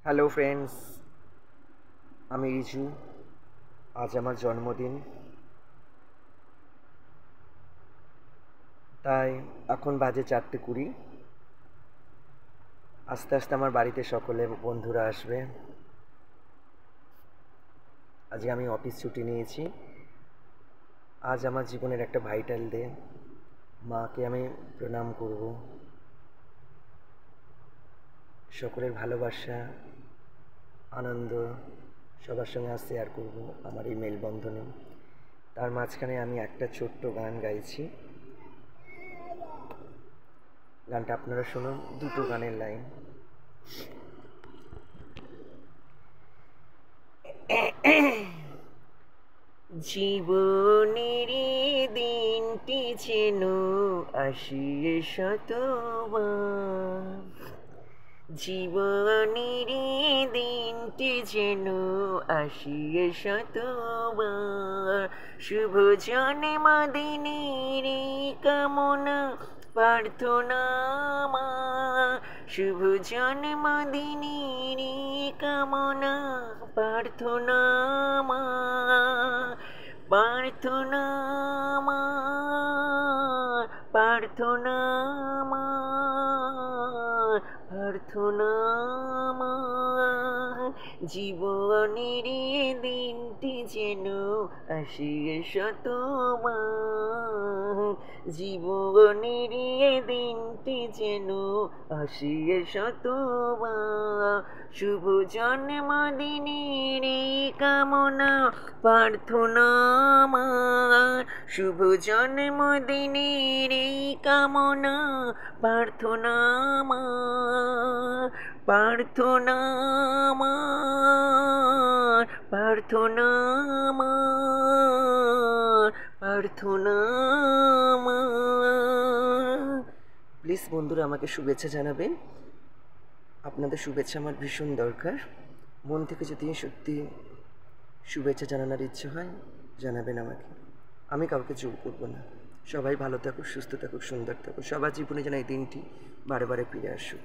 Hello friends, আমি রিজু। আজ আমার জন্মদিন, তাই এখন বাজে 4:20। আস্তে আস্তে আমার বাড়িতে সকলে বন্ধুরা আসবে। আজকে আমি অফিস ছুটি নিয়েছি। আজ আমার জীবনের একটা ভাইটাল ডে। মাকে আমি প্রণাম করব। সকলের ভালোবাসা, আনন্দ সবার সঙ্গে আজ শেয়ার করব আমার এই মেলবন্ধনে। তার মাঝখানে আমি একটা ছোট্ট গান গাইছি। গানটা আপনারা শুনুন, দুটো গানের লাইন। জীবনের দিনটি যেন আসিয়ে শতবার, জীবনের দিনটি যেন আসিয়ে শতবার, শুভ জন্মদিনের কামনা প্রার্থনা মা, শুভ জন্মদিনের কামনা প্রার্থনা মা, প্রার্থনা মা, প্রার্থনা মা, প্রার্থনা মা, জীবনের দিনটি যেন আসিয়ে শতবার, জীবনের দিনটি যেন আসিয়ে শতবার, শুভ জন্মদিনের কামনা প্রার্থনা মা, শুভ জন্মদিনের কামনা প্রার্থনা মা, প্রার্থনা মা, প্রার্থনা মা, প্রার্থনা মা। প্লিজ বন্ধুরা আমাকে শুভেচ্ছা জানাবেন। আপনাদের শুভেচ্ছা আমার ভীষণ দরকার। মন থেকে যদি সত্যি শুভেচ্ছা জানানোর ইচ্ছে হয়, জানাবেন আমাকে। আমি কাউকে জোর করবো না। সবাই ভালো থাকুক, সুস্থ থাকুক, সুন্দর থাকুক। সবার জীবনে যেন এই দিনটি বারে বারে ফিরে আসুক।